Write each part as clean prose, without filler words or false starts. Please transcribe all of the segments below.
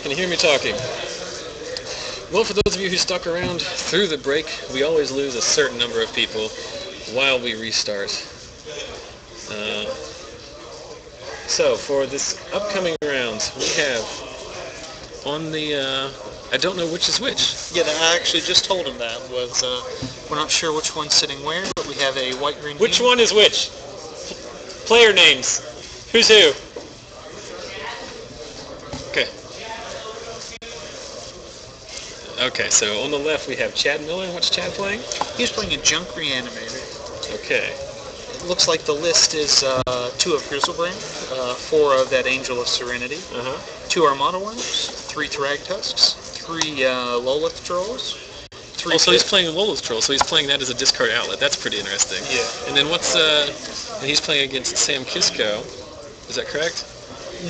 Can you hear me talking? Well, for those of you who stuck around through the break, we always lose a certain number of people while we restart. So, for this upcoming round, we have on the, I don't know which is which. Yeah, I actually just told him that. We're not sure which one's sitting where, but we have a white-green Which one is which? Player names. Who's who? Okay. Okay, so on the left we have Chad Miller. What's Chad playing? He's playing a Junk Reanimator. Okay. It looks like the list is 2 of Griselbrand, 4 of that Angel of Serenity, 2 Armada Wurms, 3 Thragtusks, 3 Lotleth Trolls, 3 so he's playing Lotleth Troll, so he's playing that as a discard outlet. That's pretty interesting. Yeah. And then what's, and he's playing against Sam Kisko. Is that correct?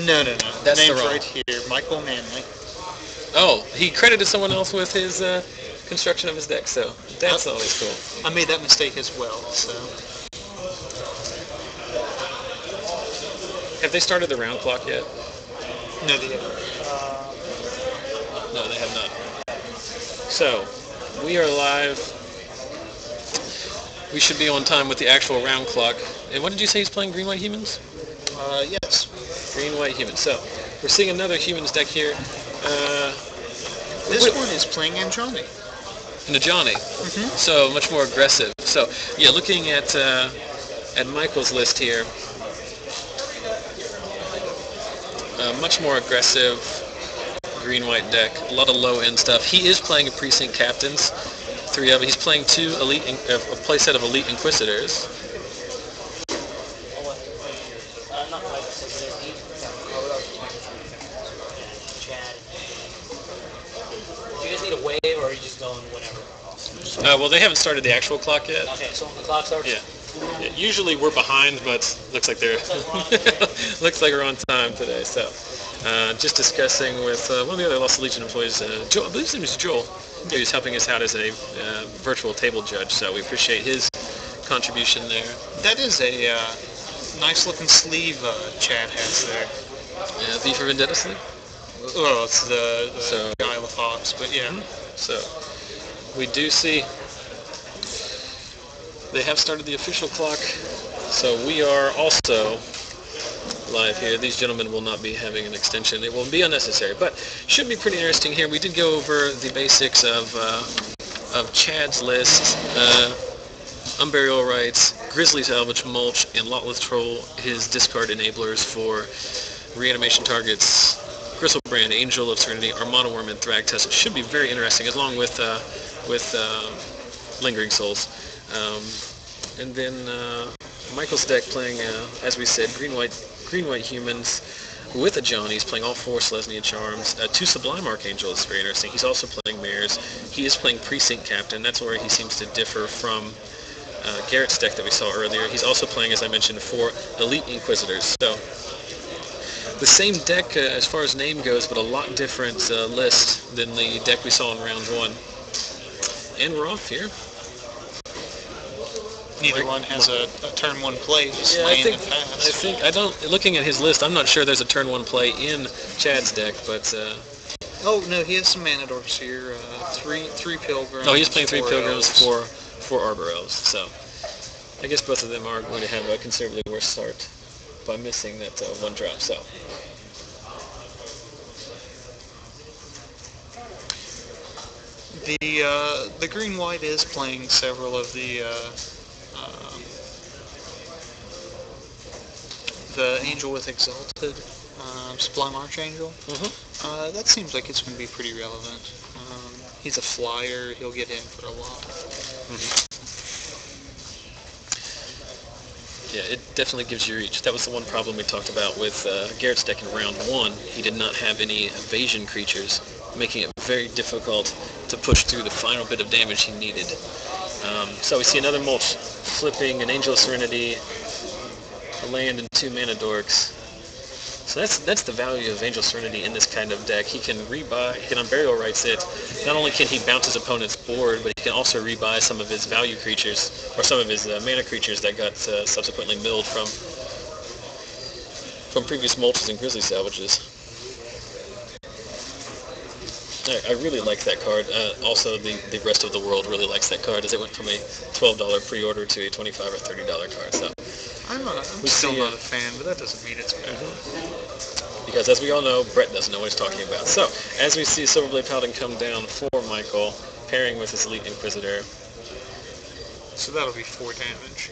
No. That's name's the wrong. right here, Michael Manley. Oh, he credited someone else with his construction of his deck, so that's always cool. I made that mistake as well, so... Have they started the round clock yet? No, they haven't. No, they have not. So, we are live. We should be on time with the actual round clock. And what did you say he's playing? Green-White Humans? Yes. Green-White Humans. So, we're seeing another Humans deck here. This one is playing Anjani. Najani. So, much more aggressive. So, yeah, looking at Michael's list here, much more aggressive green-white deck, a lot of low-end stuff. He is playing a Precinct Captains, 3 of them. He's playing 2 a playset of Elite Inquisitors. Do you guys need a wave, or are you just going whenever? Well, they haven't started the actual clock yet. Okay, so when the clock starts? Yeah. Usually we're behind, but looks like they're looks like we're on time today. So, just discussing with one of the other Lost Legion employees, Joel, I believe his name is Joel. He's helping us out as a virtual table judge. So we appreciate his contribution there. That is a nice-looking sleeve Chad has there. V for Vendetta sleeve. Well, it's the Guy LaFox, but yeah. So we do see. They have started the official clock, so we are also live here. These gentlemen will not be having an extension. It will be unnecessary, but should be pretty interesting here. We did go over the basics of Chad's list, Unburial Rites, Grisly Salvage, Mulch, and Lotleth Troll, his discard enablers for reanimation targets, Griselbrand, Angel of Serenity, Armada Wurm, and Thragtusk. It should be very interesting, along with Lingering Souls. And then Michael's deck playing, as we said, green-white humans with a John. He's playing all 4 Selesnya Charms, 2 Sublime Archangels. Very interesting. He's also playing Mayors. He is playing Precinct Captain. That's where he seems to differ from Garrett's deck that we saw earlier. He's also playing, as I mentioned, 4 Elite Inquisitors. So the same deck as far as name goes, but a lot different list than the deck we saw in round 1. And we're off here. Neither one has a turn 1 play. Just yeah, I don't. Looking at his list, I'm not sure there's a turn 1 play in Chad's deck, but. Oh no, he has some mana dorks here. 3 Pilgrims. Oh, he's playing 3 Pilgrims Elves. for Arbor Elves. So, I guess both of them are going to have a considerably worse start by missing that 1 drop. So. The green-white is playing several of the Angel with Exalted, Sublime Archangel. That seems like it's going to be pretty relevant. He's a flyer, he'll get in for a lot. Yeah, it definitely gives you reach. That was the one problem we talked about with Garrett's deck in round 1. He did not have any evasion creatures, making it very difficult to push through the final bit of damage he needed. So we see another Mulch flipping an Angel of Serenity, a land, and 2 mana dorks. So that's the value of Angel of Serenity in this kind of deck. He can rebuy, he can Unburial Rites it. Not only can he bounce his opponent's board, but he can also rebuy some of his value creatures, or some of his mana creatures that got subsequently milled from previous Mulches and Grisly Salvages. I really like that card. Also, the rest of the world really likes that card, as it went from a $12 pre-order to a $25 or $30 card. So I'm still not a fan, but that doesn't mean it's bad. Because as we all know, Brett doesn't know what he's talking about. So, as we see Silverblade Paladin come down for Michael, pairing with his Elite Inquisitor. So that'll be 4 damage.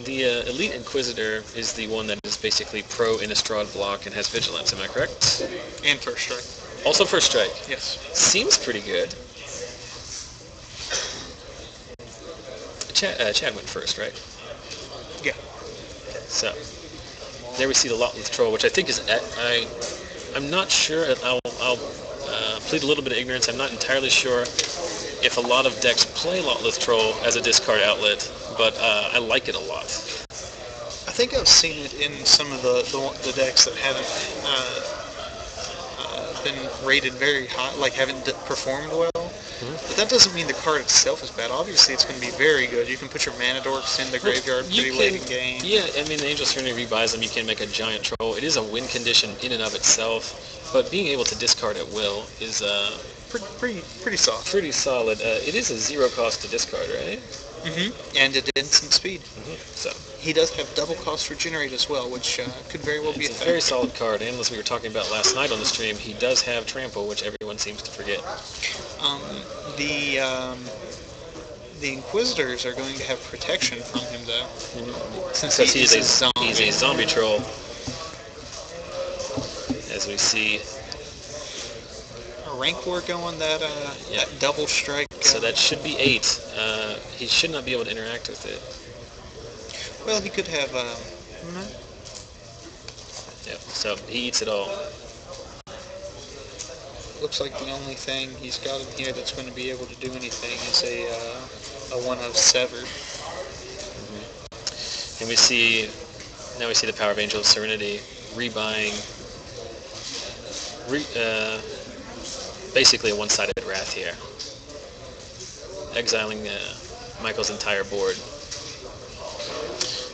The Elite Inquisitor is the one that is basically pro Innistrad block and has Vigilance, am I correct? And first strike. Also first strike. Yes. Seems pretty good. Chad went first, right? Yeah. So, there we see the Lotleth Troll, which I think is... I'm not sure. I'll plead a little bit of ignorance. I'm not entirely sure if a lot of decks play Lotleth Troll as a discard outlet, but I like it a lot. I think I've seen it in some of the decks that haven't been rated very high, like haven't performed well. But that doesn't mean the card itself is bad. Obviously, it's going to be very good. You can put your mana dorks in the graveyard pretty late in game. Yeah, I mean, the Angel of Serenity rebuys them. You can make a giant troll. It is a win condition in and of itself, but being able to discard at will is pretty soft. Pretty solid. It is a 0 cost to discard, right? And it instant speed. So he does have double cost regenerate as well, which could very well be a very solid card. And as we were talking about last night on the stream, he does have Trample, which everyone seems to forget. The Inquisitors are going to have protection from him, though. Since he's a zombie troll. As we see... rank war going that double strike. So that should be 8. He should not be able to interact with it. Well, he could have. Yeah. So he eats it all. Looks like the only thing he's got in here that's going to be able to do anything is a one of Sever. And we see the power of Angel of Serenity rebuying. Basically a one-sided wrath here. Exiling Michael's entire board.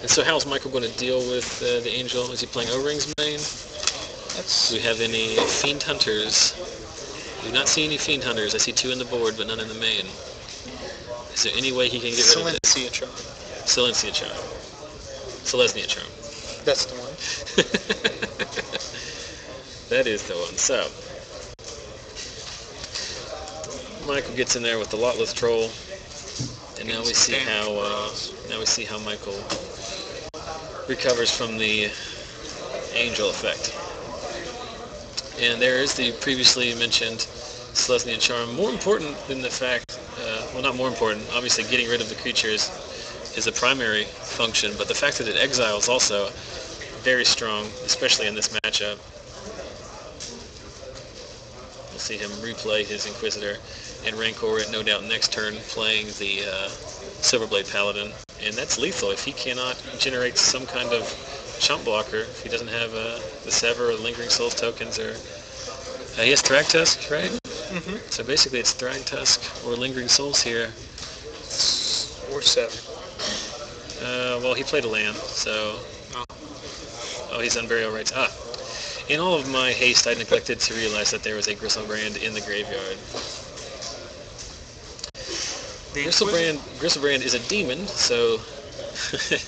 And so how's Michael going to deal with the Angel? Is he playing O-Rings main? Do we have any Fiend Hunters? Do not see any Fiend Hunters. I see 2 in the board, but none in the main. Is there any way he can get rid of it? Selesnya Charm. Selesnya Charm. Selesnya Charm. That's the one. That is the one. So, Michael gets in there with the Lotleth Troll, and now we see how Michael recovers from the Angel effect. And there is the previously mentioned Selesnya Charm. More important than the fact, well, not more important. Obviously, getting rid of the creatures is a primary function, but the fact that it exiles also very strong, especially in this matchup. We'll see him replay his Inquisitor and Rancor it, no doubt, next turn, playing the Silverblade Paladin. And that's lethal if he cannot generate some kind of chump blocker, if he doesn't have the Sever or Lingering Souls tokens, or... he has Thragtusk, right? So basically it's Thragtusk or Lingering Souls here. Or Sever. Well, he played a land, so... Oh, he's Unburial Rites. In all of my haste, I neglected to realize that there was a Griselbrand in the graveyard. Griselbrand is a demon, so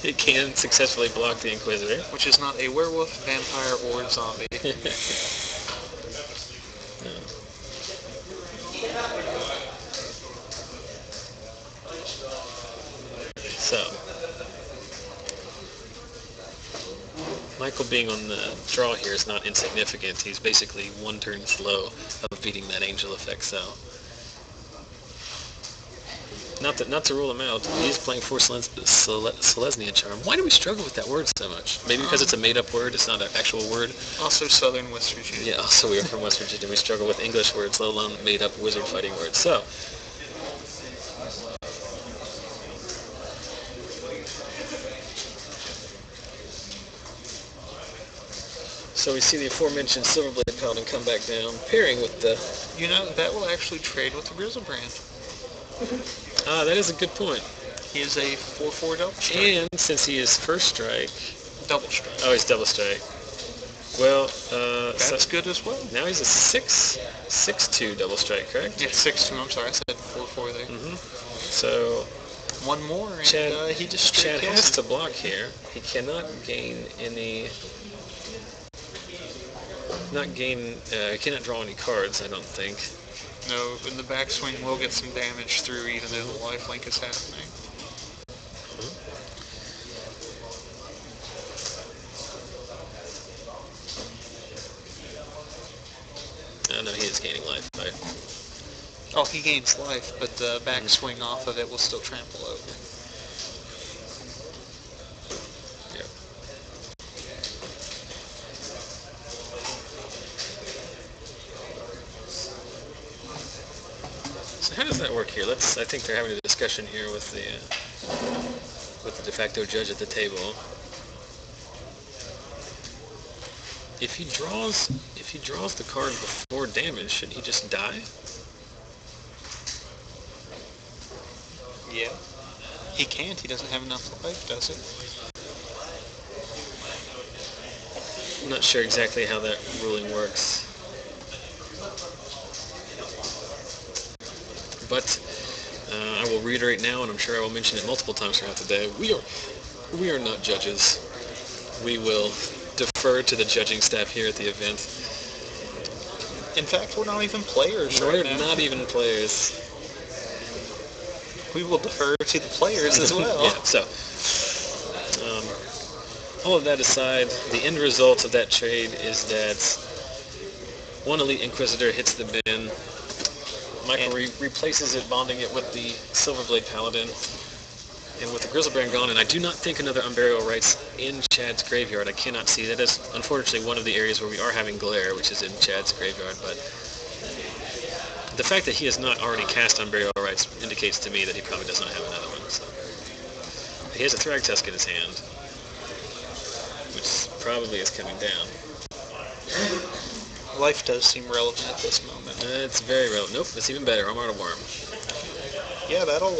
it can successfully block the Inquisitor. Which is not a werewolf, vampire, or zombie. No. So, Michael being on the draw here is not insignificant. He's basically 1 turn slow of beating that Angel effect, so... Not to rule him out, he's playing for Selesnya Charm. Why do we struggle with that word so much? Maybe because it's a made-up word, it's not an actual word? Also Southern West Virginia. Yeah, also we are from West Virginia. We struggle with English words, let alone made-up wizard fighting words. So we see the aforementioned Silverblade Paladin come back down, pairing with the... You know, that will actually trade with the Griselbrand. That is a good point. He is a 4/4 double strike. And since he is first strike... Double strike. Oh, he's double strike. Well, That's good as well. now he's a 6/2 double strike, correct? Yeah, 6-2. I'm sorry, I said 4-4 there. So One more, and Chad, he just straight Chad kills has him. to block here. He cannot gain any. He cannot draw any cards, I don't think. No, in the backswing will get some damage through, even though the lifelink is happening. No, he is gaining life. Right? Oh, he gains life, but the backswing off of it will still trample oak. Yeah. So how does that work here? I think they're having a discussion here with the de facto judge at the table. If he draws the card before damage, should he just die? Yeah. He can't. He doesn't have enough life, does he? I'm not sure exactly how that ruling works. But I will reiterate now, and I'm sure I will mention it multiple times throughout the day, we are not judges. We will defer to the judging staff here at the event. In fact, we're not even players We're right now. not even players. We will defer to the players as well. Yeah, so all of that aside, the end result of that trade is that one Elite Inquisitor hits the bin. Michael replaces it, bonding it with the Silverblade Paladin. And with the Griselbrand gone, and I do not think another Unburial Rites in Chad's graveyard. I cannot see. That is unfortunately one of the areas where we are having glare, which is in Chad's graveyard. But the fact that he has not already cast Unburial Rites indicates to me that he probably does not have another one. So. He has a Thragtusk in his hand, which probably is coming down. Life does seem relevant at this moment. It's very relevant. Nope, it's even better. Armada Wurm. Yeah, that'll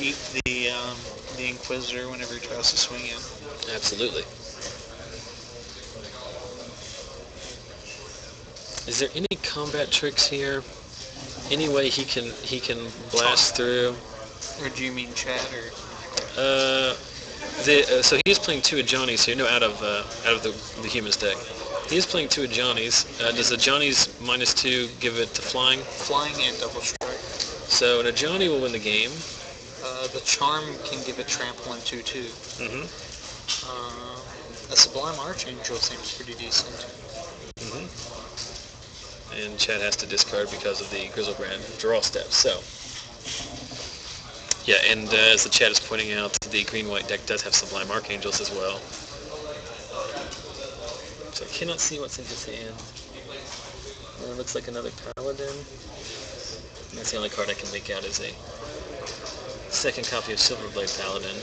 eat the Inquisitor whenever he tries to swing in. Absolutely. Is there any combat tricks here? Any way he can blast through? Or do you mean Chad or? So he is playing two Ajani's here. No, out of the humans deck. He is playing two Ajani's. Does the Ajani's -2 give it to flying? Flying and double strike. So an Ajani will win the game. The Charm can give it trample and 2/2. A Sublime Archangel seems pretty decent. And Chad has to discard because of the Griselbrand draw step. So, yeah, and as the chat is pointing out, the green-white deck does have Sublime Archangels as well. So I cannot see what's in his hand. It looks like another Paladin. And that's the only card I can make out is a second copy of Silverblade Paladin,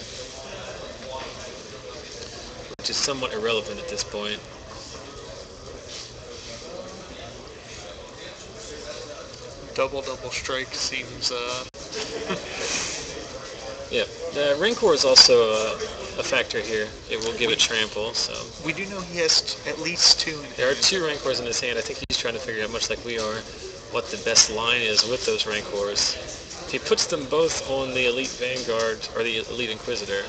which is somewhat irrelevant at this point. Double strike seems Yeah, the Rancor is also a factor here. It will give it trample, so. We do know he has at least 2 in hand. There are 2 Rancors in his hand. I think he's trying to figure out, much like we are, what the best line is with those Rancors. If he puts them both on the Elite Vanguard, or the Elite Inquisitor,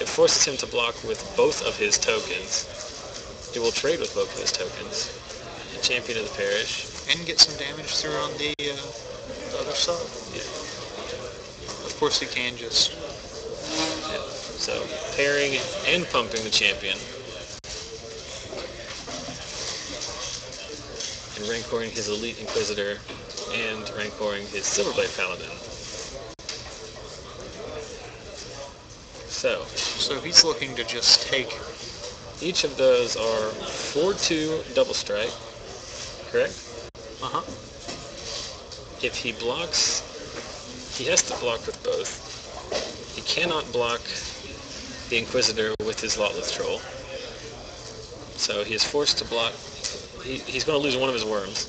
it forces him to block with both of his tokens. He will trade with both of his tokens. The Champion of the Parish. And get some damage through on the other side. Yeah. Of course he can just... Yeah. So, pairing and pumping the Champion. And Rancoring his Elite Inquisitor, and Rancoring his Silverblade Paladin. So he's looking to just take... Each of those are 4/2 double strike, correct? Uh-huh. If he blocks, he has to block with both. He cannot block the Inquisitor with his Lotleth Troll. So he is forced to block. He's going to lose one of his worms.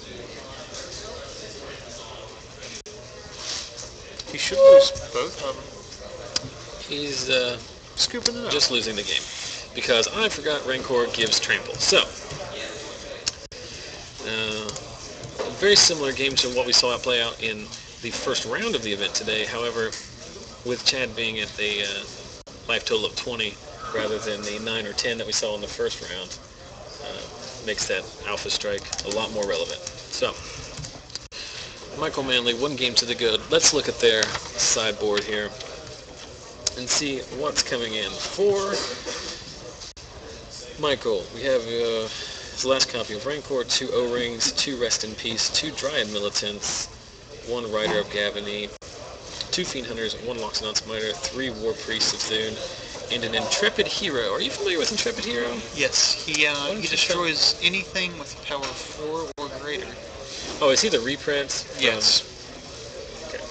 He should lose both of them. He's scooping it up. Just losing the game. because I forgot Rancor gives trample. So, very similar game to what we saw play out in the first round of the event today. However, with Chad being at the life total of 20 rather than the 9 or 10 that we saw in the first round, makes that Alpha Strike a lot more relevant. So, Michael Manley, 1 game to the good. Let's look at their sideboard here and see what's coming in. For Michael, we have his last copy of Rancor, 2 O-Rings, 2 Rest in Peace, 2 Dryad Militants, 1 Rider of Gavony, 2 Fiend Hunters, 1 Loxodon Smiter, 3 War Priests of Thune, and an Intrepid Hero. Are you familiar with Intrepid Hero? Yes, he destroys anything with power 4 or greater. Oh, is he the reprint? Yes. Okay.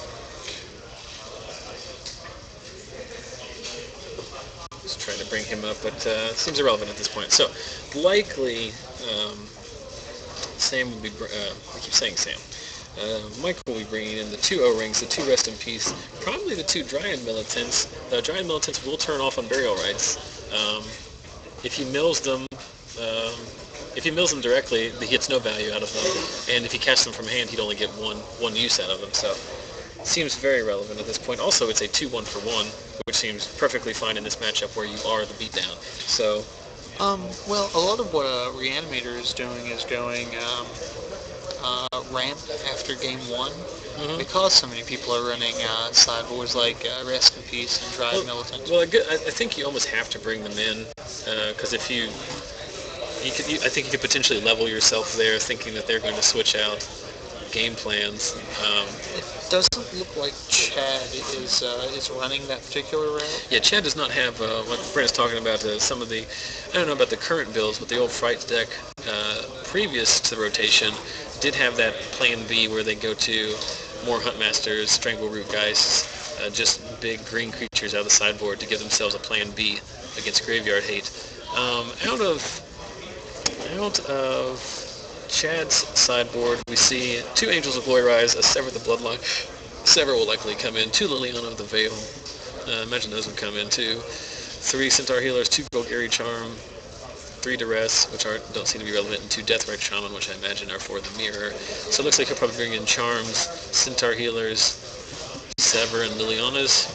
Just trying to bring him up, but seems irrelevant at this point. So, likely, Sam will be, I keep saying Sam. Michael will be bringing in the 2 O-Rings, the 2 Rest in Peace, probably the 2 Dryad Militants. The Dryad Militants will turn off Unburial Rites. If he mills them directly, he gets no value out of them, and if he casts them from hand, he'd only get one use out of them. So, it seems very relevant at this point. Also, it's a 2-1 for 1, which seems perfectly fine in this matchup where you are the beatdown. So, well, a lot of what Reanimator is doing ramp after game 1, because so many people are running sideboards like Rest in Peace and Dryad Militant. Well, I think you almost have to bring them in, because if I think you could potentially level yourself there, thinking that they're going to switch out game plans. It doesn't look like Chad is running that particular route. Yeah, Chad does not have what Brent's talking about. Some of the, I don't know about the current builds, but the old Fright deck previous to the rotation did have that plan B where they go to more Huntmasters, Strangleroot Geists, just big green creatures out of the sideboard to give themselves a plan B against Graveyard Hate. Out of Chad's sideboard, we see 2 Angels of Glory Rise, a Sever the Bloodline. Sever will likely come in. 2 Liliana of the Veil. Imagine those would come in too. 3 Centaur Healers, 2 Golgari Charm, 3 Duress, which don't seem to be relevant, and 2 Deathrite Shaman, which I imagine are for the mirror. So it looks like he'll probably bring in Charms, Centaur Healers, Sever, and Lilianas.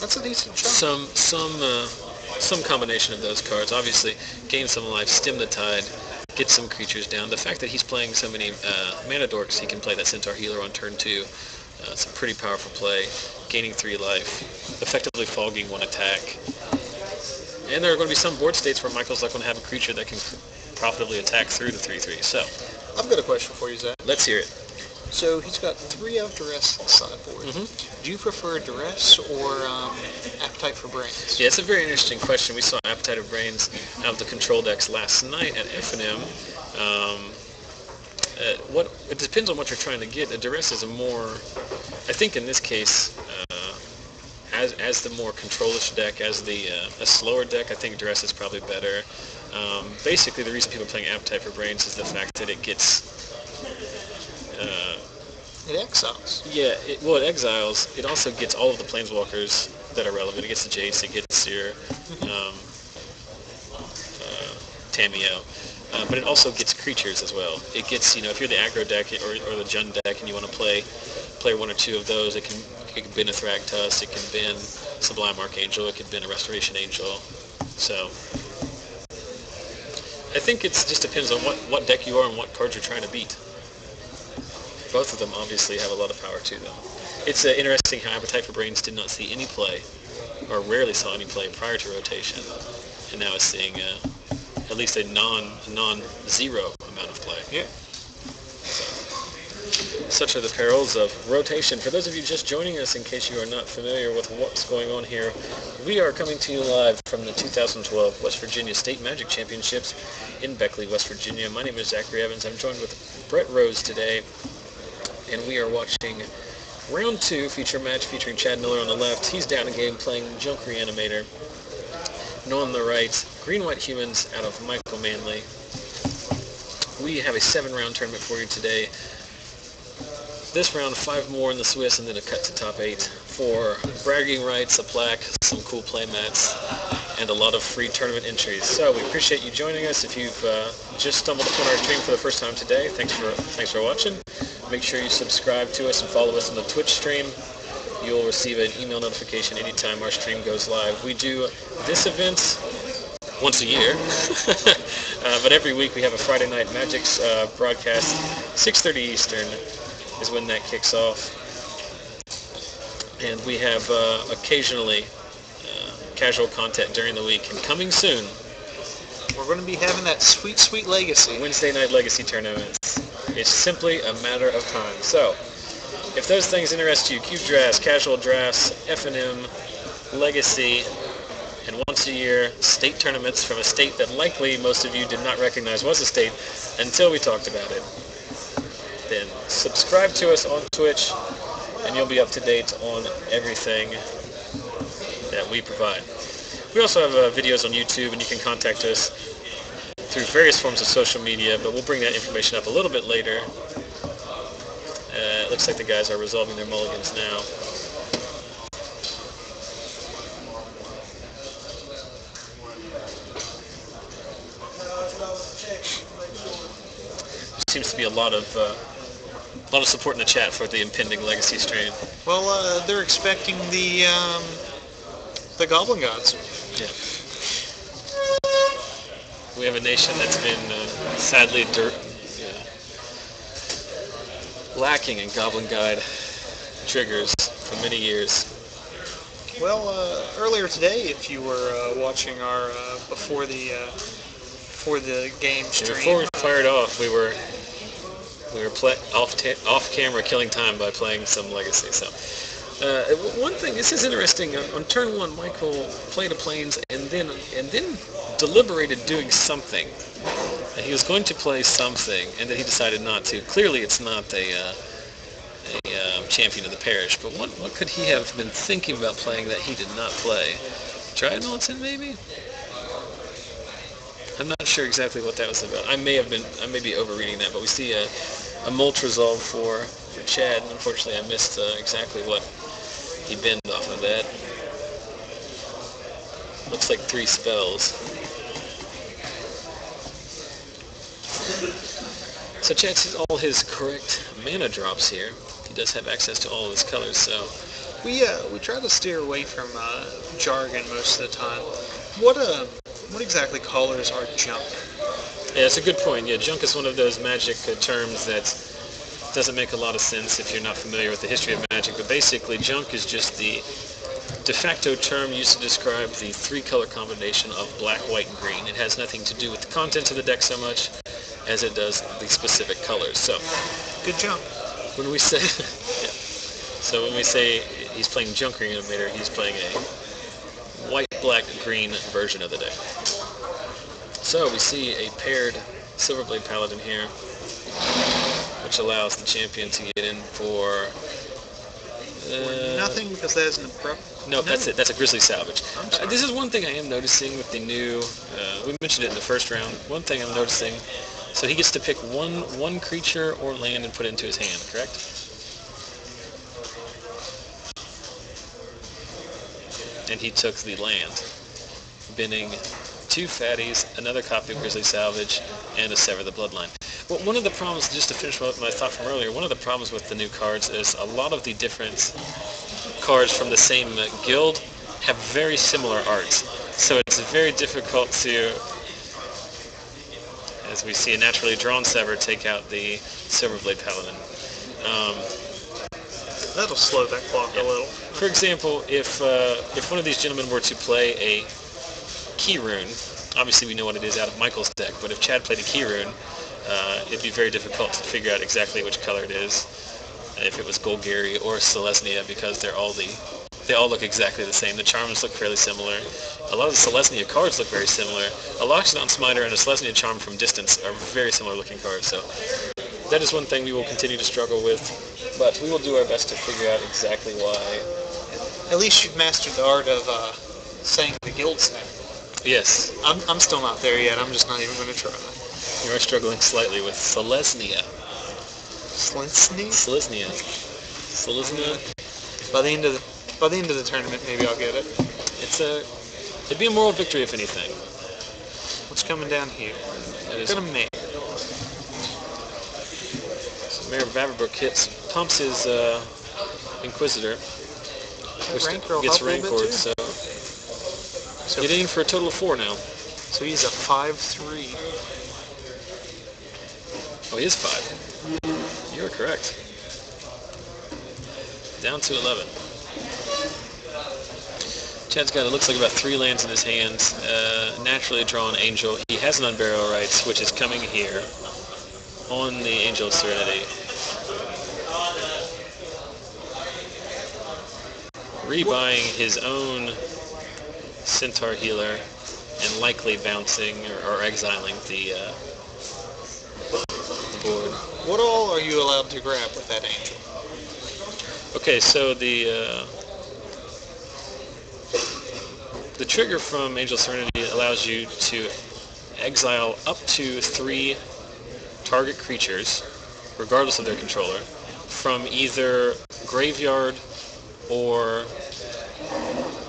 That's a decent chunk. Some combination of those cards. Obviously, gain some life, stem the tide, get some creatures down. The fact that he's playing so many mana dorks, he can play that Centaur Healer on turn 2. It's a pretty powerful play. Gaining 3 life, effectively fogging 1 attack. And there are going to be some board states where Michael's not going to have a creature that can profitably attack through the 3/3. So, I've got a question for you, Zach. Let's hear it. So he's got 3 of Duress on the sideboard. Do you prefer Duress or Appetite for Brains? Yeah, it's a very interesting question. We saw Appetite of Brains out of the control decks last night at FNM. It depends on what you're trying to get. Duress is a more, I think in this case, as the more control-ish deck, as a slower deck, I think Duress is probably better. Basically, the reason people are playing Appetite for Brains is the fact that it gets... it exiles. Yeah, it exiles. It also gets all of the Planeswalkers that are relevant. It gets the Jace, it gets your Tamiyo. But it also gets creatures as well. It gets, if you're the aggro deck or the Jund deck and you want to play 1 or 2 of those, it can bin a Thragtusk, it can bin Sublime Archangel, it can bin a Restoration Angel. So, I think it just depends on what deck you are and what cards you're trying to beat. Both of them obviously have a lot of power to them. It's interesting how Appetite for Brains did not see any play, or rarely saw any play prior to rotation, and now it's seeing at least a non-zero amount of play. Yeah. Such are the perils of rotation. For those of you just joining us, in case you are not familiar with what's going on here, we are coming to you live from the 2012 West Virginia State Magic Championships in Beckley, West Virginia. My name is Zachary Evans. I'm joined with Brett Rose today, and we are watching Round 2 feature match featuring Chad Miller on the left. He's down a game playing Junk Reanimator. And on the right, Green-White Humans out of Michael Manley. We have a 7-round tournament for you today. This round, 5 more in the Swiss, and then a cut to top 8 for bragging rights, a plaque, some cool play mats, and a lot of free tournament entries. So we appreciate you joining us. If you've just stumbled upon our stream for the first time today, thanks for watching. Make sure you subscribe to us and follow us on the Twitch stream. You'll receive an email notification anytime our stream goes live. We do this event once a year, but every week we have a Friday Night Magic's broadcast. 6:30 Eastern is when that kicks off. And we have occasionally casual content during the week. And coming soon, we're going to be having that sweet, sweet Legacy. Wednesday night Legacy tournaments. It's simply a matter of time. So, if those things interest you, cube drafts, casual drafts, F&M, Legacy, and once a year, state tournaments from a state that likely most of you did not recognize was a state until we talked about it, then subscribe to us on Twitch, and you'll be up to date on everything that we provide. We also have videos on YouTube, and you can contact us through various forms of social media, but we'll bring that information up a little bit later. It looks like the guys are resolving their mulligans now. Seems to be a lot of support in the chat for the impending Legacy stream. Well, they're expecting the Goblin Gods. Yeah. We have a nation that's been sadly lacking in Goblin Guide triggers for many years. Well, earlier today, if you were watching our before the game stream, before we fired off, we were off camera killing time by playing some Legacy. So one thing, this is interesting. On turn 1, Michael played a Plains and then deliberated doing something. He was going to play something, and then he decided not to. Clearly, it's not a champion of the Parish, but what could he have been thinking about playing that he did not play? Triad-Militant, maybe? I'm not sure exactly what that was about. I may be overreading that, but we see a Mulch resolve for Chad, and unfortunately I missed exactly what he binned off of that. Looks like 3 spells. So Chad sees all his correct mana drops here. He does have access to all of his colors, so... We try to steer away from jargon most of the time. What exactly colors are junk? Yeah, that's a good point. Yeah, junk is one of those Magic terms that doesn't make a lot of sense if you're not familiar with the history of Magic, but basically junk is just the de facto term used to describe the 3-color combination of black, white, and green. It has nothing to do with the content of the deck so much as it does the specific colors. So, good junk. When we say, yeah. So when we say he's playing Junk Reanimator, he's playing a white, black, green version of the deck. So we see a paired Silverblade Paladin here, which allows the champion to get in for... nothing, because that isn't a No, that's it. That's a Grisly Salvage. This is one thing I am noticing with the new... we mentioned it in the first round. One thing I'm noticing... So he gets to pick one creature or land and put it into his hand, correct? And he took the land, binning 2 fatties, another copy of Grisly Salvage, and a Sever the Bloodline. Well, one of the problems, just to finish my thought from earlier, one of the problems with the new cards is a lot of the different cards from the same guild have very similar arts. So it's very difficult to, as we see a naturally drawn Sever, take out the Silverblade Paladin. That'll slow that clock a little. For example, if one of these gentlemen were to play a Key Rune, obviously we know what it is out of Michael's deck, but if Chad played a Key Rune, it'd be very difficult to figure out exactly which color it is, if it was Golgari or Selesnya, because they all look exactly the same. The charms look fairly similar. A lot of the Selesnya cards look very similar. A Loxodon Smiter and a Selesnya Charm from distance are very similar looking cards, so that is one thing we will continue to struggle with, but we will do our best to figure out exactly why. At least you've mastered the art of saying the guild's name. Yes. I'm still not there yet. I'm just not even going to try. You are struggling slightly with Selesnya. Selesnya? Selesnya. By the end of the tournament, maybe I'll get it. It's a It'd be a moral victory, if anything. What's coming down here? That is Got a mayor. so Mayor of Avabruck pumps his Inquisitor, which gets rancored, so getting for a total of 4 now. So he's a 5/3. Oh, he is 5. You are correct. Down to 11. Chad's got, it looks like, about 3 lands in his hands. Naturally drawn Angel. He has an Unburial Rites, which is coming here on the Angel of Serenity. Rebuying his own Centaur Healer and likely bouncing or exiling the board. What all are you allowed to grab with that Angel? Okay, so the trigger from Angel of Serenity allows you to exile up to 3 target creatures, regardless of their controller, from either graveyard or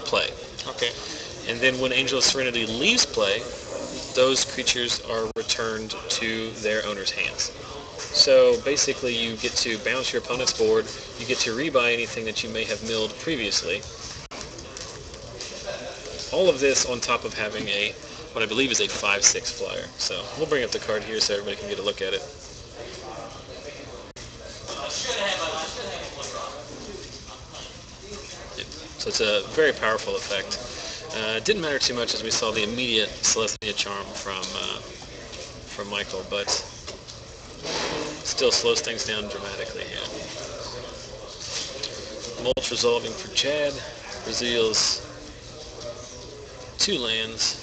play. Okay. And then when Angel of Serenity leaves play, those creatures are returned to their owner's hands. So basically you get to bounce your opponent's board, you get to rebuy anything that you may have milled previously. All of this on top of having what I believe is a 5/6 flyer. So we'll bring up the card here so everybody can get a look at it. So it's a very powerful effect. It didn't matter too much as we saw the immediate Selesnya Charm from Michael, but still slows things down dramatically here. Mulch resolving for Chad. Reveals 2 lands,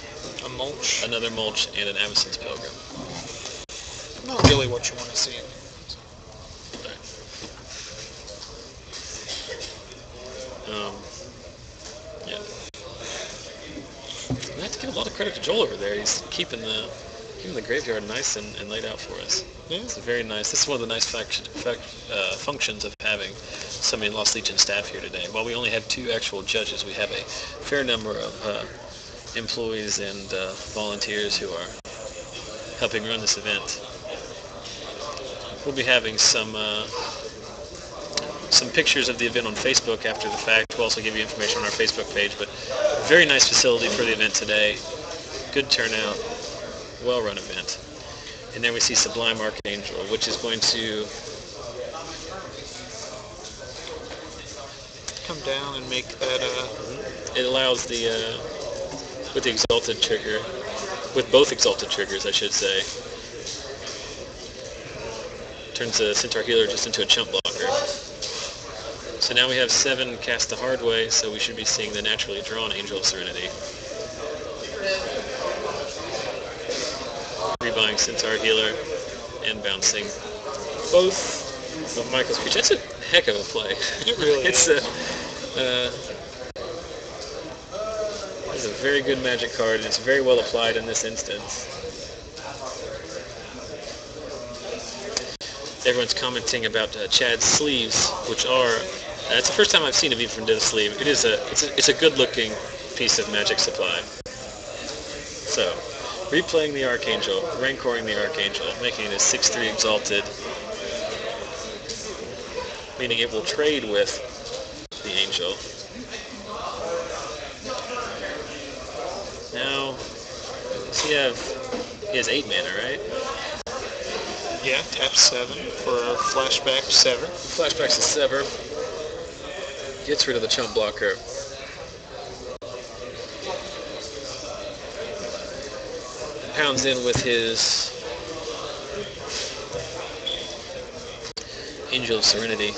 A Mulch. another Mulch, and an Avacyn's Pilgrim. Not really what you want to see. Yeah. I have to give a lot of credit to Joel over there. He's keeping the graveyard nice and laid out for us. Yeah. It's very nice. This is one of the nice functions of having so many Lost Legion staff here today. While we only have 2 actual judges, we have a fair number of employees and volunteers who are helping run this event. We'll be having some pictures of the event on Facebook after the fact. We'll also give you information on our Facebook page, but very nice facility for the event today. Good turnout, well-run event. And then we see Sublime Archangel, which is going to come down and make that. It allows with the Exalted trigger, with both Exalted triggers, I should say, turns the Centaur Healer just into a chump blocker. So now we have 7 cast the hard way, so we should be seeing the naturally drawn Angel of Serenity. Rebuying Centaur Healer and bouncing both of Michael's creatures. That's a heck of a play. It really it's is. It's a very good Magic card, and it's very well applied in this instance. Everyone's commenting about Chad's sleeves, which are. It's the first time I've seen him even do the sleeve. It's a good-looking piece of Magic supply. So, replaying the Archangel, rancoring the Archangel, making it a 6/3 Exalted, meaning it will trade with the Angel. Now, so he has 8 mana, right? Yeah, tap 7 for a flashback Sever. Flashbacks to Sever. Gets rid of the chump blocker. Pounds in with his Angel of Serenity.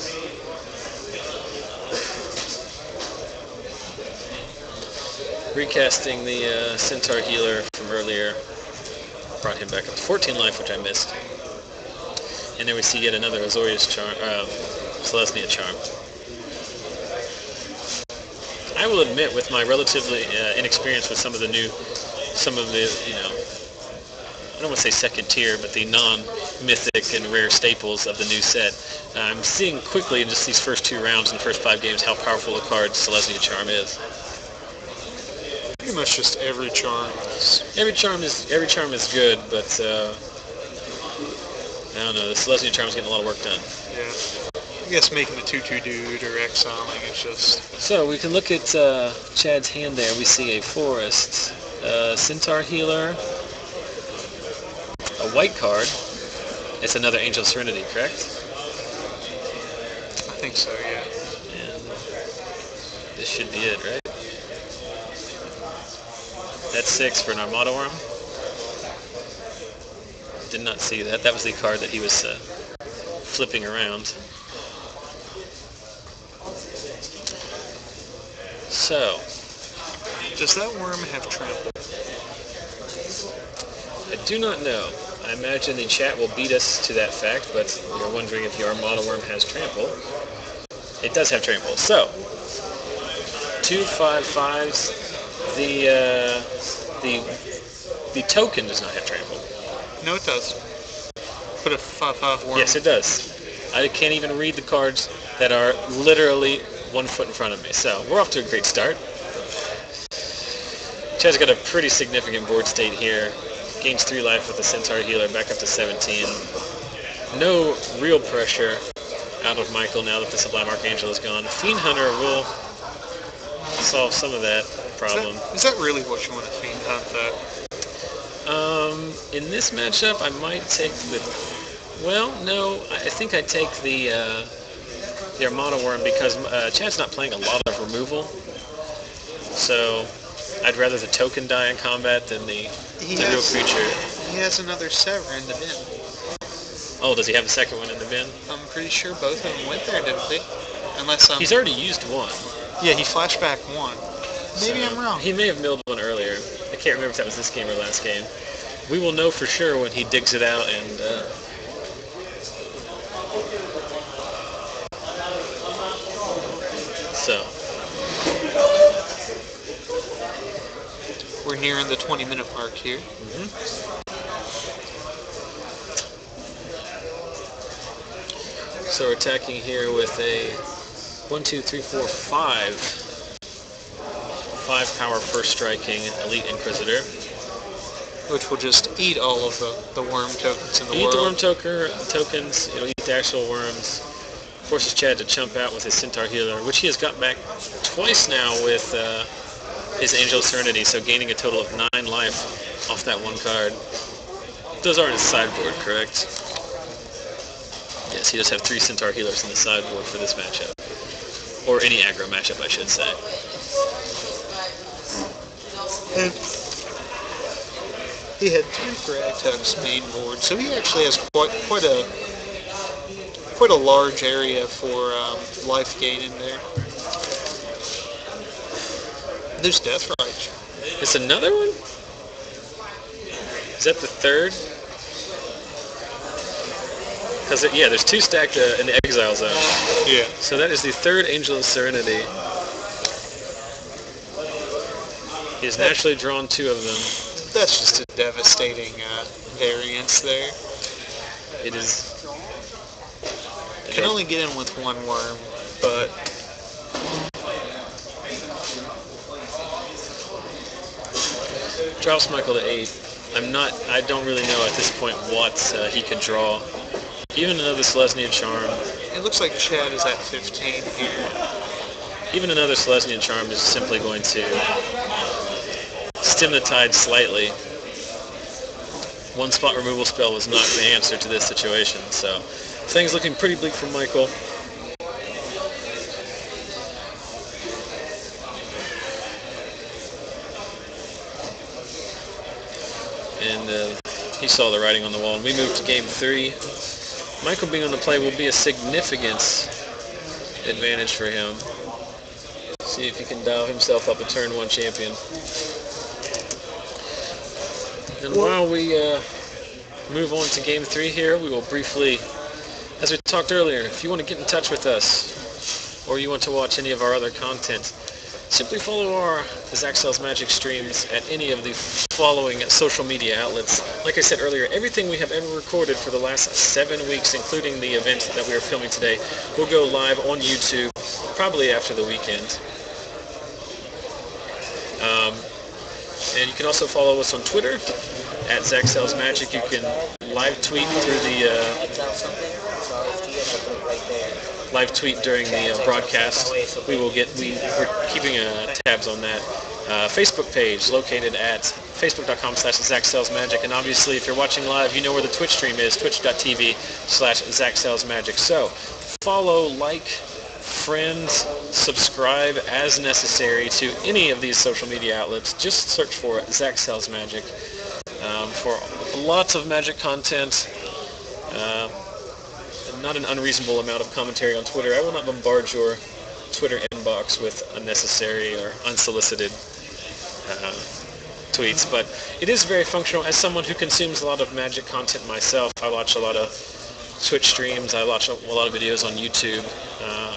Recasting the Centaur Healer from earlier. Brought him back up to 14 life, which I missed. And then we see yet another Azorius Charm, Selesnya Charm. I will admit, with my relatively inexperience with some of the, I don't want to say second tier, but the non-mythic and rare staples of the new set, I'm seeing quickly in just these first 2 rounds in the first 5 games how powerful a card Selesnya Charm is. Pretty much just every charm is... Every charm is good, but I don't know. The Selesnya Charm is getting a lot of work done. Yeah. I guess making the 2/2 dude or exiling is just... So we can look at Chad's hand there. We see a forest, Centaur Healer, a white card. It's another Angel of Serenity, correct? I think so, yeah. And this should be it, right? That's 6 for an Armada Wurm. Did not see that. That was the card that he was flipping around. So, does that worm have trample? I do not know. I imagine the chat will beat us to that fact, but you're wondering if the Armada Wurm has trample. It does have trample. So, 2 5/5s. The token does not have trample. No, it does. Put a 5/5 worm. Yes, it does. I can't even read the cards that are literally 1 foot in front of me. So, we're off to a great start. Chad's got a pretty significant board state here. Gains 3 life with the Centaur Healer, back up to 17. No real pressure out of Michael now that the Sublime Archangel is gone. Fiend Hunter will solve some of that problem. Is that really what you want to Fiend Hunt, though? In this matchup, I might take the... Well, no, I think I take the Armada Wurm because Chad's not playing a lot of removal. So, I'd rather the token die in combat than the real creature. He has another Sever in the bin. Oh, does he have a second one in the bin? I'm pretty sure both of them went there, didn't they? Unless He's already used one. Yeah, he flashback one. Maybe I'm wrong. He may have milled one earlier. I can't remember if that was this game or last game. We will know for sure when he digs it out and... So... We're nearing the 20-minute mark here. Mm-hmm. So we're attacking here with a 1, 2, 3, 4, 5. 5 power first striking Elite Inquisitor. Which will just eat all of the worm tokens in the world. Eat the worm tokens, it'll eat the actual worms. Forces Chad to chump out with his Centaur Healer, which he has got back twice now with his Angel of Serenity, so gaining a total of 9 life off that one card. Those are in his sideboard, correct? Yes, he does have 3 Centaur Healers in the sideboard for this matchup. Or any aggro matchup, I should say. And he had 3 Thragtusk main board, so he actually has quite a large area for life gain in there. There's Deathrite Shaman. It's another one? Is that the third? Because, yeah, there's 2 stacked in the Exile Zone. Yeah. So that is the 3rd Angel of Serenity. He has naturally drawn 2 of them. That's just a devastating variance there. It is... Can only get in with 1 worm, but... Drops Michael to 8. I don't really know at this point what he could draw. Even another Selesnya Charm. It looks like Chad is at 15 here. Even another Selesnya Charm is simply going to stem the tide slightly. 1 spot removal spell was not the answer to this situation, so things looking pretty bleak for Michael. And he saw the writing on the wall. And we move to game 3. Michael being on the play will be a significant advantage for him. See if he can dial himself up a turn 1 champion. And while we move on to game 3 here, we will briefly, as we talked earlier, if you want to get in touch with us, or you want to watch any of our other content, simply follow our Zaxxel's Magic streams at any of the following social media outlets. Like I said earlier, everything we have ever recorded for the last 7 weeks, including the event that we are filming today, will go live on YouTube, probably after the weekend. And you can also follow us on Twitter at ZachSellsMagic. You can live tweet through the live tweet during the broadcast. We're keeping tabs on that. Facebook page located at facebook.com/ZachSellsMagic. And obviously, if you're watching live, you know where the Twitch stream is, twitch.tv/ZachSellsMagic. So follow, like, friend, subscribe as necessary to any of these social media outlets. Just search for Zach Sells Magic for lots of Magic content. Not an unreasonable amount of commentary on Twitter. I will not bombard your Twitter inbox with unnecessary or unsolicited tweets, but it is very functional. As someone who consumes a lot of Magic content myself, I watch a lot of Twitch streams, I watch a lot of videos on YouTube.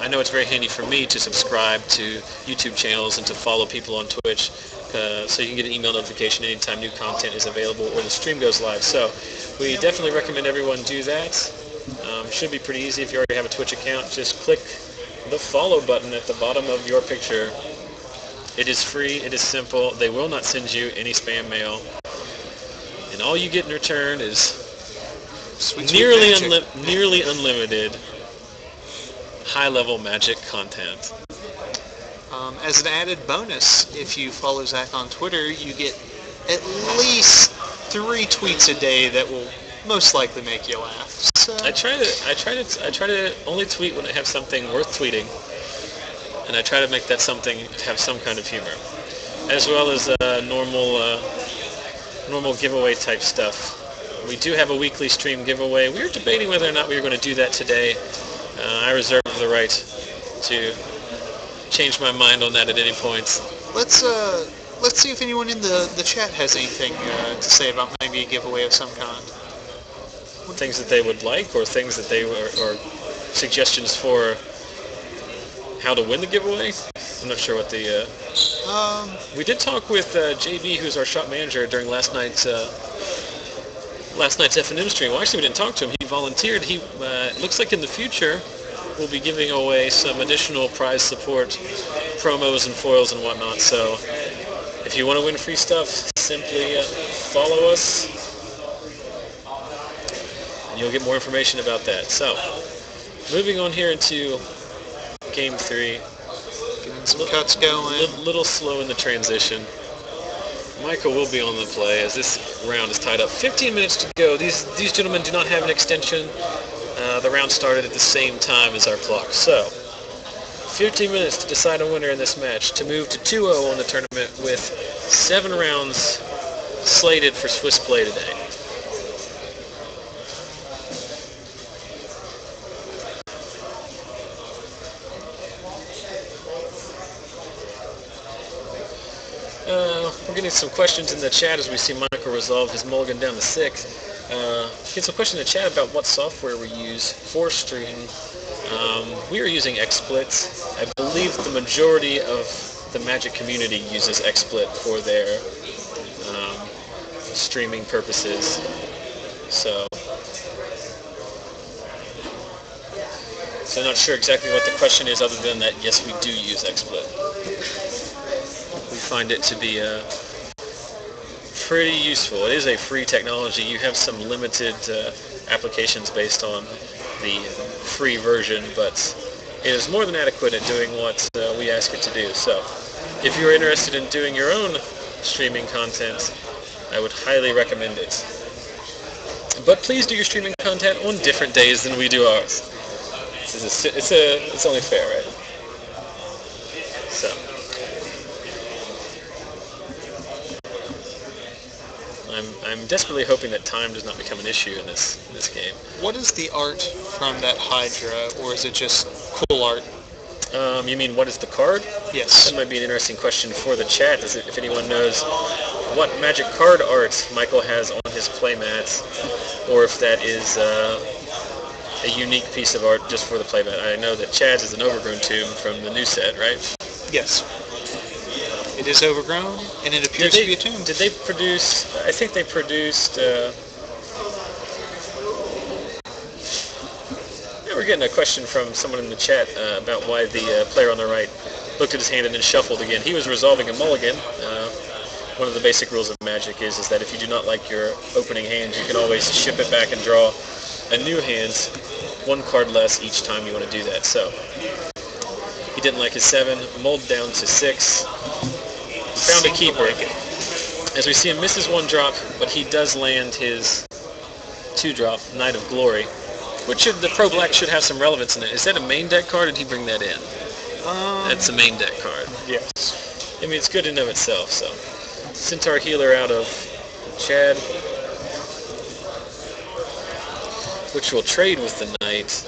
I know it's very handy for me to subscribe to YouTube channels and to follow people on Twitch, so you can get an email notification anytime new content is available or the stream goes live. So we definitely recommend everyone do that. Should be pretty easy if you already have a Twitch account. Just click the follow button at the bottom of your picture. It is free, it is simple, they will not send you any spam mail, and all you get in return is nearly unlimited high-level Magic content. As an added bonus, if you follow Zach on Twitter, you get at least 3 tweets a day that will most likely make you laugh. So I try to only tweet when I have something worth tweeting, and I try to make that something have some kind of humor, as well as normal giveaway type stuff. We do have a weekly stream giveaway. We were debating whether or not we were going to do that today. I reserve the right to change my mind on that at any point. Let's see if anyone in the chat has anything to say about maybe a giveaway of some kind. Things that they would like, or things that they or suggestions for how to win the giveaway. I'm not sure what the. We did talk with JB, who's our shop manager, during last night's F&M stream. Well, actually, we didn't talk to him. He volunteered. He looks like in the future we'll be giving away some additional prize support, promos and foils and whatnot. So if you want to win free stuff, simply follow us, and you'll get more information about that. So moving on here into Game 3. Getting some cuts going. Little slow in the transition. Michael will be on the play as this round is tied up. 15 minutes to go. These gentlemen do not have an extension. The round started at the same time as our clock. So 15 minutes to decide a winner in this match to move to 2-0 on the tournament with 7 rounds slated for Swiss play today. We're getting some questions in the chat as we see Michael resolve his mulligan down to 6. Get some questions in the chat about what software we use for streaming. We are using XSplit. I believe the majority of the Magic community uses XSplit for their streaming purposes. So I'm not sure exactly what the question is, other than that, yes, we do use XSplit. We find it to be pretty useful. It is a free technology. You have some limited applications based on the free version, but it is more than adequate at doing what we ask it to do. So if you're interested in doing your own streaming content, I would highly recommend it. But please do your streaming content on different days than we do ours. It's only fair, right? So I'm desperately hoping that time does not become an issue in this game. What is the art from that Hydra, or is it just cool art? You mean what is the card? Yes. That might be an interesting question for the chat, if anyone knows what Magic card art Michael has on his playmats, or if that is a unique piece of art just for the playmat. I know that Chad's is an Overgrown Tomb from the new set, right? Yes. It is overgrown, and it appears to be a tomb. Did they produce... I think they produced... we're getting a question from someone in the chat about why the player on the right looked at his hand and then shuffled again. He was resolving a mulligan. one of the basic rules of Magic is that if you do not like your opening hand, you can always ship it back and draw a new hand, one card less each time you want to do that. So he didn't like his 7, mulled down to 6, found a keeper. As we see him miss his 1-drop, but he does land his 2-drop, Knight of Glory, which the Pro Black should have some relevance in it. Is that a main deck card, or did he bring that in? That's a main deck card. Yes. I mean, it's good in of itself, so. Centaur Healer out of Chad, which will trade with the Knight.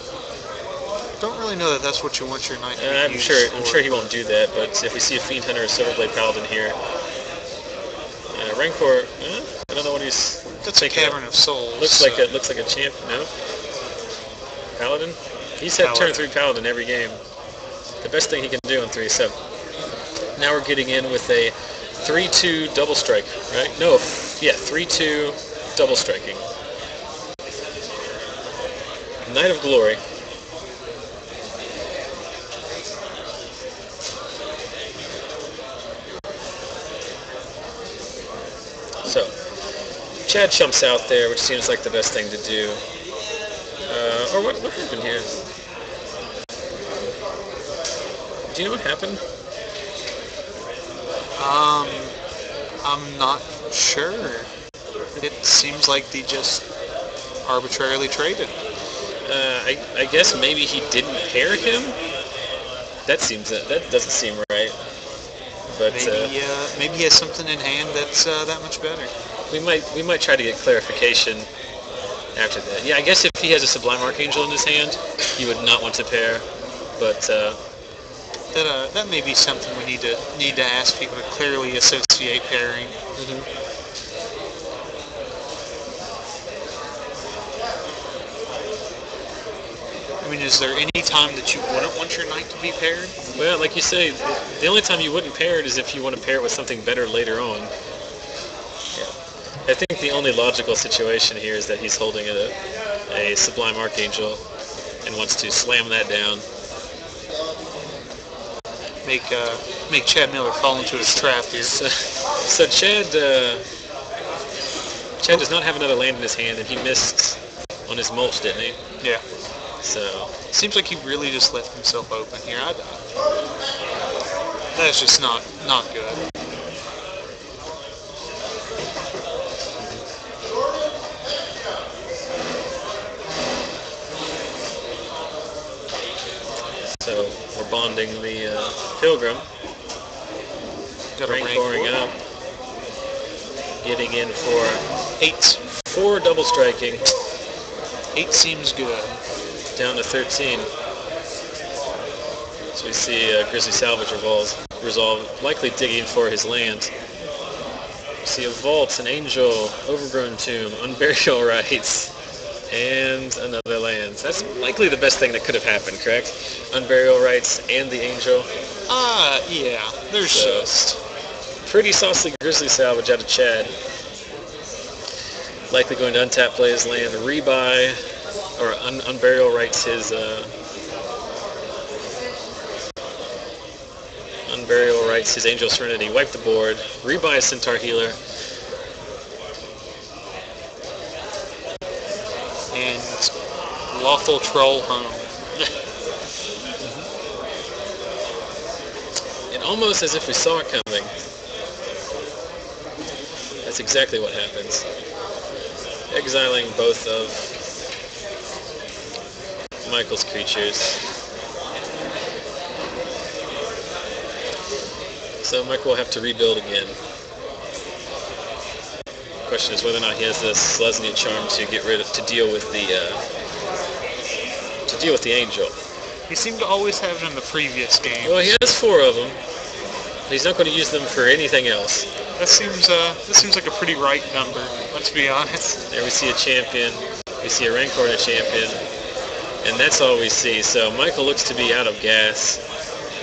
Don't really know that that's what you want your Knight to be I'm used sure he for. won't do that, but if we see a Fiend Hunter or Silverblade Paladin here, Rancor, I don't know what he's That's a thinking. Cavern of Souls. Looks like a champ. No, Paladin. He's had turn 3 Paladin every game. The best thing he can do on 3. So now we're getting in with a 3/2 double strike, right? No, 3/2 double striking. Knight of Glory. So, Chad jumps out there, which seems like the best thing to do. Or what happened here? Do you know what happened? I'm not sure. It seems like they just arbitrarily traded. I guess maybe he didn't pair him. That doesn't seem right. But maybe he has something in hand that's that much better. we might try to get clarification after that. Yeah, I guess if he has a Sublime Archangel in his hand, he would not want to pair. But that may be something we need to ask people to clearly associate pairing. I mean, is there any time that you wouldn't want your Knight to be paired? well, like you say, the only time you wouldn't pair it is if you want to pair it with something better later on. I think the only logical situation here is that he's holding a Sublime Archangel and wants to slam that down. Make Chad Miller fall into his trap here. So Chad does not have another land in his hand, and he missed on his Mulch, didn't he? Yeah. So Seems like he really just left himself open here. That's just not good. So we're bonding the Pilgrim, Got a rancoring rank up, getting in for 8. 4 double striking, 8 seems good. down to 13. So we see Grisly Salvage resolve, likely digging for his land. We see a Vault, an Angel, Overgrown Tomb, Unburial Rites, and another land. That's likely the best thing that could have happened, correct? Unburial Rites and the Angel. Yeah. There's So- just... Pretty saucy Grisly Salvage out of Chad. Likely going to untap, play his land, rebuy, or Unburial Rites his Unburial Rites his Angel of Serenity, wipe the board, rebuy a Centaur Healer. And Lotleth Troll home. And almost as if we saw it coming. That's exactly what happens. Exiling both of Michael's creatures. So Michael will have to rebuild again. The question is whether or not he has the Selesnya Charm to deal with the Angel. He seemed to always have it in the previous game. Well, he has 4 of them. He's not going to use them for anything else. This seems like a pretty right number, let's be honest. There we see a champion. We see a Rancor and a champion. And that's all we see. So Michael looks to be out of gas.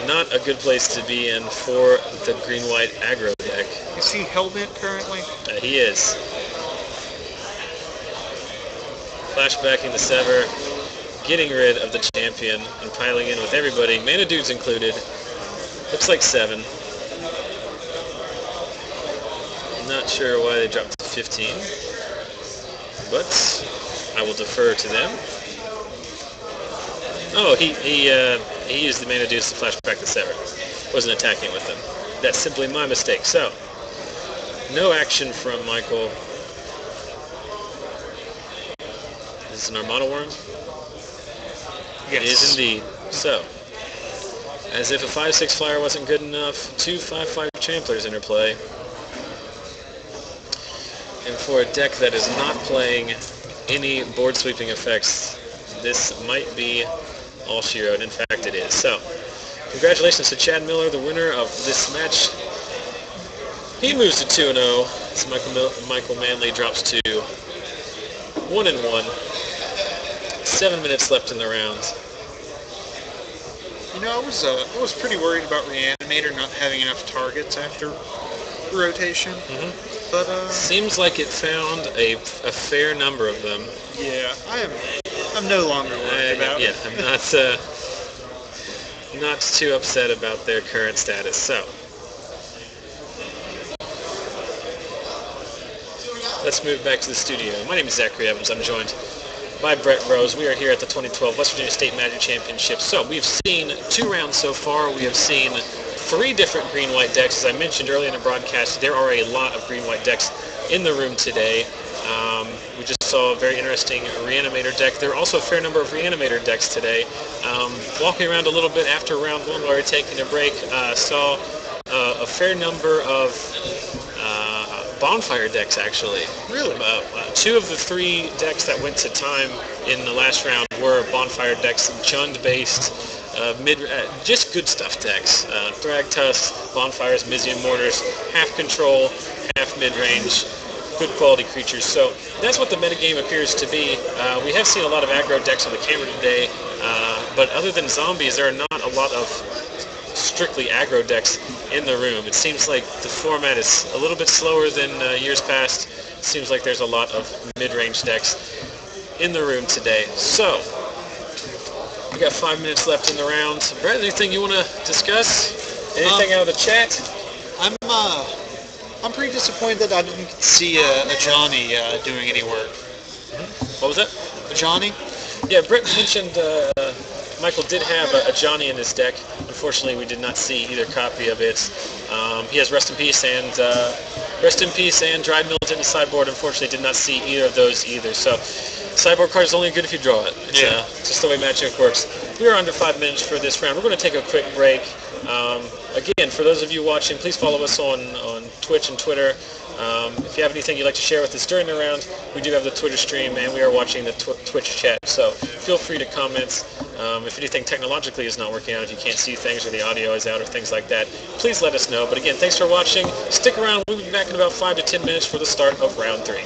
Not a good place to be in for the green-white aggro deck. Is he hellbent currently? He is. Flashbacking the Sever. Getting rid of the champion and piling in with everybody. Mana Dude's included. Looks like 7. Not sure why they dropped to 15, but I will defer to them. Oh, he used the mana dues to flash back the Sever. Wasn't attacking with them. That's simply my mistake. So, no action from Michael. Is this an Armada Wurm? Yes. It is indeed. So, as if a 5/6 flyer wasn't good enough, 2 5/5 Tramplers interplay. And for a deck that is not playing any board sweeping effects, this might be all she wrote. In fact, it is. So, congratulations to Chad Miller, the winner of this match. He moves to 2-0. So Michael Manley drops to 1-1. 7 minutes left in the round. You know, I was pretty worried about Reanimator not having enough targets after rotation. But Seems like it found a fair number of them. yeah, I'm no longer worried about it. I'm not too upset about their current status. So, let's move back to the studio. My name is Zachary Evans. I'm joined by Brett Rose. We are here at the 2012 West Virginia State Magic Championship. So, we've seen 2 rounds so far. We have seen 3 different green-white decks. As I mentioned earlier in the broadcast, there are a lot of green-white decks in the room today. We just saw a very interesting Reanimator deck. There are also a fair number of Reanimator decks today. Walking around a little bit after round 1 while we were taking a break, saw a fair number of Bonfire decks, actually. Really? 2 of the 3 decks that went to time in the last round were Bonfire decks, Jund-based, just good stuff decks. Thragtusk, Bonfires, Mizium Mortars, half control, half mid-range, good quality creatures. So that's what the metagame appears to be. We have seen a lot of aggro decks on the camera today, but other than zombies, there are not a lot of strictly aggro decks in the room. It seems like the format is a little bit slower than years past. It seems like there's a lot of mid-range decks in the room today. So, we got 5 minutes left in the round. Brett, anything you want to discuss? Anything out of the chat? I'm pretty disappointed that I didn't see a Johnny doing any work. What was that? A Johnny? Yeah, Brett mentioned Michael did have a Johnny in his deck. Unfortunately, we did not see either copy of it. He has Rest in Peace and Dried Millet in the sideboard. Unfortunately, did not see either of those either. So, sideboard card is only good if you draw it. It's just the way Magic works. We are under 5 minutes for this round. We're going to take a quick break. Again, for those of you watching, please follow us on Twitch and Twitter. If you have anything you'd like to share with us during the round, we do have the Twitter stream and we are watching the Twitch chat. So feel free to comment. If anything technologically is not working out, if you can't see things or the audio is out or things like that, please let us know. But again, thanks for watching. Stick around. We'll be back in about 5 to 10 minutes for the start of round 3.